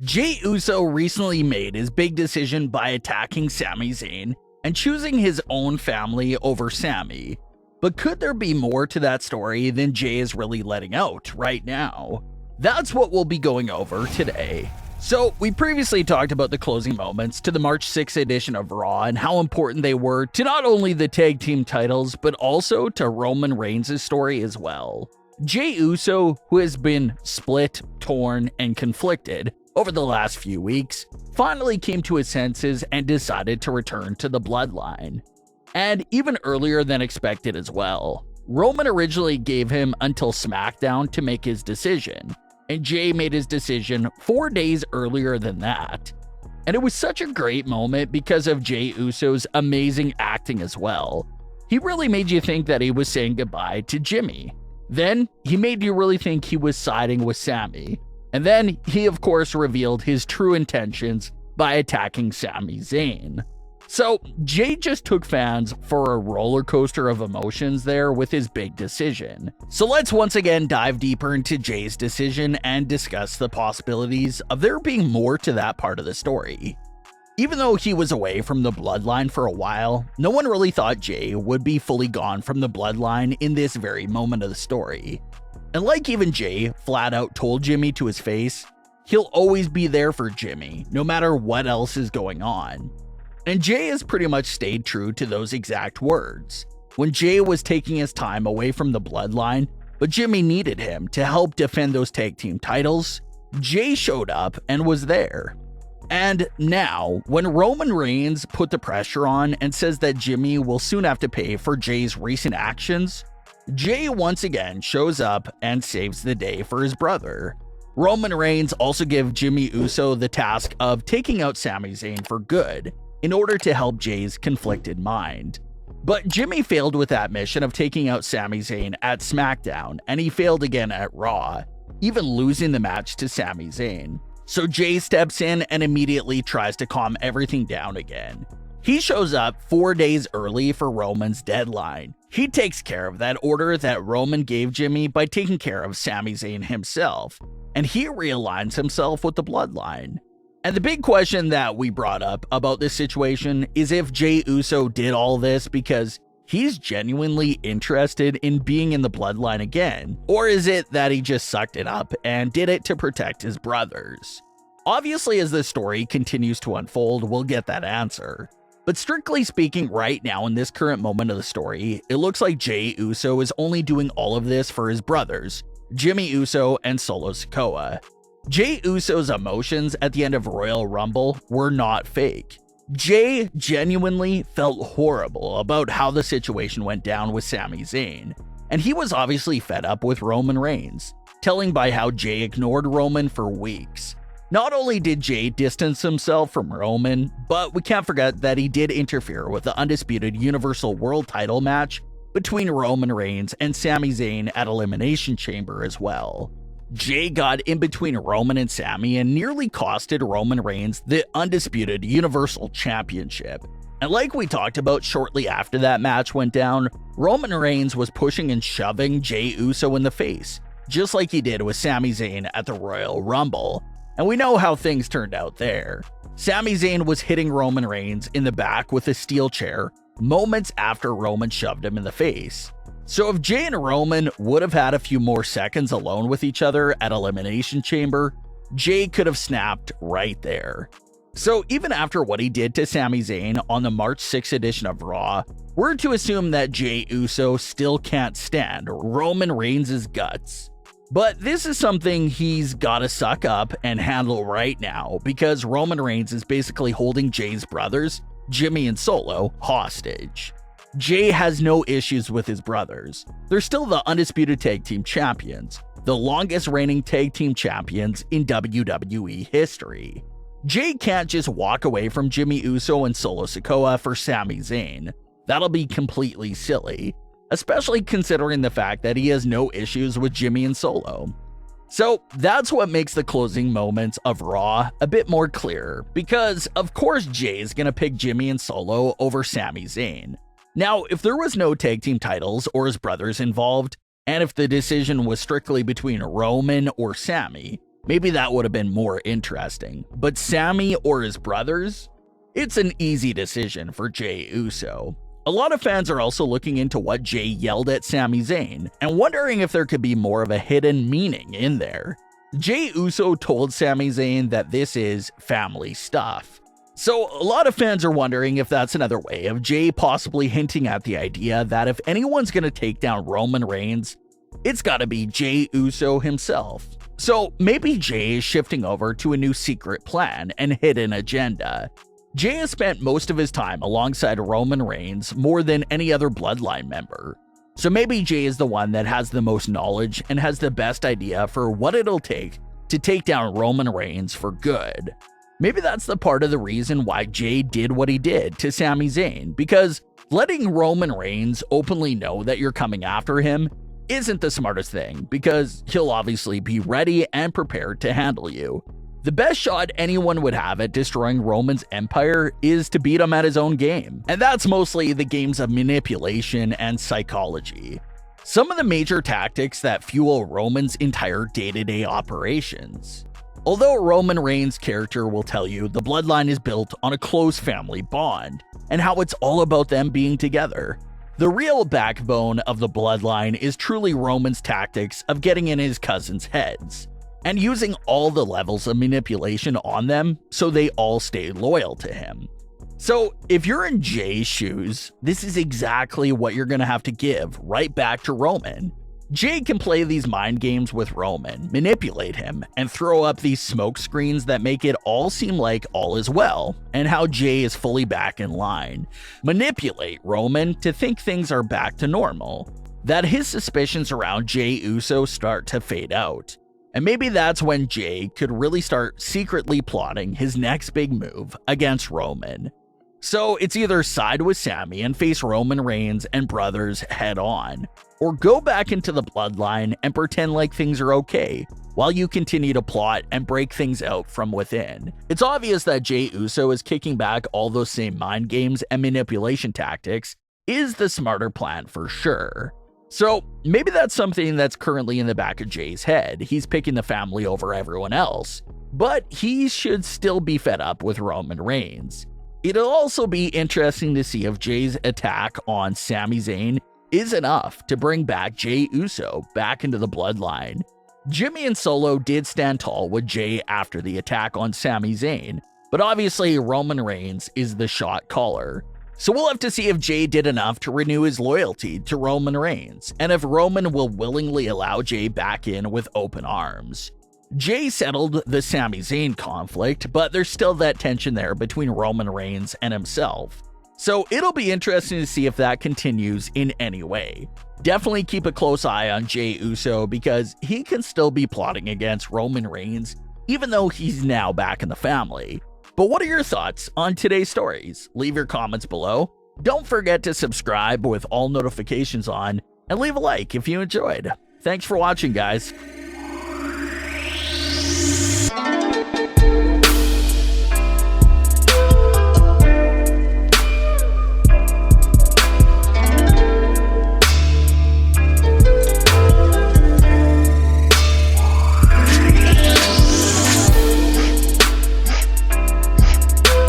Jey Uso recently made his big decision by attacking Sami Zayn and choosing his own family over Sami. But could there be more to that story than Jey is really letting out right now? That's what we'll be going over today. So, we previously talked about the closing moments to the March 6th edition of Raw and how important they were to not only the tag team titles, but also to Roman Reigns' story as well. Jey Uso, who has been split, torn, and conflicted over the last few weeks, finally came to his senses and decided to return to the Bloodline. And even earlier than expected as well. Roman originally gave him until SmackDown to make his decision, and Jey made his decision 4 days earlier than that. And it was such a great moment because of Jey Uso's amazing acting as well. He really made you think that he was saying goodbye to Jimmy. Then, he made you really think he was siding with Sami. And then, he of course revealed his true intentions by attacking Sami Zayn. So, Jey just took fans for a roller coaster of emotions there with his big decision. So let's once again dive deeper into Jey's decision and discuss the possibilities of there being more to that part of the story. Even though he was away from the Bloodline for a while, no one really thought Jey would be fully gone from the Bloodline in this very moment of the story. And like even Jey flat out told Jimmy to his face, he'll always be there for Jimmy, no matter what else is going on. And Jey has pretty much stayed true to those exact words. When Jey was taking his time away from the Bloodline, but Jimmy needed him to help defend those tag team titles, Jey showed up and was there. And now, when Roman Reigns put the pressure on and says that Jimmy will soon have to pay for Jey's recent actions, Jey once again shows up and saves the day for his brother. Roman Reigns also gave Jimmy Uso the task of taking out Sami Zayn for good, in order to help Jey's conflicted mind. But Jimmy failed with that mission of taking out Sami Zayn at SmackDown, and he failed again at Raw, even losing the match to Sami Zayn. So Jey steps in and immediately tries to calm everything down again. He shows up 4 days early for Roman's deadline. He takes care of that order that Roman gave Jimmy by taking care of Sami Zayn himself, and he realigns himself with the Bloodline. And the big question that we brought up about this situation is if Jey Uso did all this because he's genuinely interested in being in the Bloodline again, or is it that he just sucked it up and did it to protect his brothers? Obviously, as the story continues to unfold, we'll get that answer. But strictly speaking, right now in this current moment of the story, it looks like Jey Uso is only doing all of this for his brothers, Jimmy Uso and Solo Sikoa. Jey Uso's emotions at the end of Royal Rumble were not fake. Jey genuinely felt horrible about how the situation went down with Sami Zayn, and he was obviously fed up with Roman Reigns, telling by how Jey ignored Roman for weeks. Not only did Jey distance himself from Roman, but we can't forget that he did interfere with the undisputed Universal World title match between Roman Reigns and Sami Zayn at Elimination Chamber as well. Jey got in between Roman and Sami and nearly costed Roman Reigns the undisputed Universal Championship. And like we talked about shortly after that match went down, Roman Reigns was pushing and shoving Jey Uso in the face, just like he did with Sami Zayn at the Royal Rumble. And we know how things turned out there. Sami Zayn was hitting Roman Reigns in the back with a steel chair moments after Roman shoved him in the face. So if Jey and Roman would have had a few more seconds alone with each other at Elimination Chamber, Jey could have snapped right there. So even after what he did to Sami Zayn on the March 6th edition of Raw, we're to assume that Jey Uso still can't stand Roman Reigns' guts. But this is something he's gotta suck up and handle right now because Roman Reigns is basically holding Jey's brothers, Jimmy and Solo, hostage. Jey has no issues with his brothers. They're still the undisputed tag team champions, the longest reigning tag team champions in WWE history. Jey can't just walk away from Jimmy Uso and Solo Sikoa for Sami Zayn. That'll be completely silly, especially considering the fact that he has no issues with Jimmy and Solo. So that's what makes the closing moments of Raw a bit more clear, because of course Jey's gonna pick Jimmy and Solo over Sami Zayn. Now, if there was no tag team titles or his brothers involved, and if the decision was strictly between Roman or Sami, maybe that would have been more interesting. But Sami or his brothers? It's an easy decision for Jey Uso. A lot of fans are also looking into what Jey yelled at Sami Zayn and wondering if there could be more of a hidden meaning in there. Jey Uso told Sami Zayn that this is family stuff. So a lot of fans are wondering if that's another way of Jey possibly hinting at the idea that if anyone's going to take down Roman Reigns, it's got to be Jey Uso himself. So maybe Jey is shifting over to a new secret plan and hidden agenda. Jey has spent most of his time alongside Roman Reigns more than any other Bloodline member. So maybe Jey is the one that has the most knowledge and has the best idea for what it'll take to take down Roman Reigns for good. Maybe that's the part of the reason why Jey did what he did to Sami Zayn, because letting Roman Reigns openly know that you're coming after him isn't the smartest thing, because he'll obviously be ready and prepared to handle you. The best shot anyone would have at destroying Roman's empire is to beat him at his own game, and that's mostly the games of manipulation and psychology. Some of the major tactics that fuel Roman's entire day-to-day operations. Although Roman Reigns' character will tell you the bloodline is built on a close family bond, and how it's all about them being together, the real backbone of the bloodline is truly Roman's tactics of getting in his cousins' heads, and using all the levels of manipulation on them so they all stay loyal to him. So if you're in Jey's shoes, this is exactly what you're going to have to give right back to Roman. Jey can play these mind games with Roman, manipulate him, and throw up these smoke screens that make it all seem like all is well, and how Jey is fully back in line. Manipulate Roman to think things are back to normal, that his suspicions around Jey Uso start to fade out. And maybe that's when Jey could really start secretly plotting his next big move against Roman. So it's either side with Sami and face Roman Reigns and brothers head on, or go back into the bloodline and pretend like things are okay, while you continue to plot and break things out from within. It's obvious that Jey Uso is kicking back all those same mind games and manipulation tactics is the smarter plan for sure. So maybe that's something that's currently in the back of Jey's head. He's picking the family over everyone else, but he should still be fed up with Roman Reigns. It'll also be interesting to see if Jey's attack on Sami Zayn is enough to bring back Jey Uso back into the bloodline. Jimmy and Solo did stand tall with Jey after the attack on Sami Zayn, but obviously Roman Reigns is the shot caller. So we'll have to see if Jey did enough to renew his loyalty to Roman Reigns, and if Roman will willingly allow Jey back in with open arms. Jey settled the Sami Zayn conflict, but there's still that tension there between Roman Reigns and himself. So it'll be interesting to see if that continues in any way. Definitely keep a close eye on Jey Uso, because he can still be plotting against Roman Reigns, even though he's now back in the family. But what are your thoughts on today's stories? Leave your comments below. Don't forget to subscribe with all notifications on, and leave a like if you enjoyed. Thanks for watching, guys.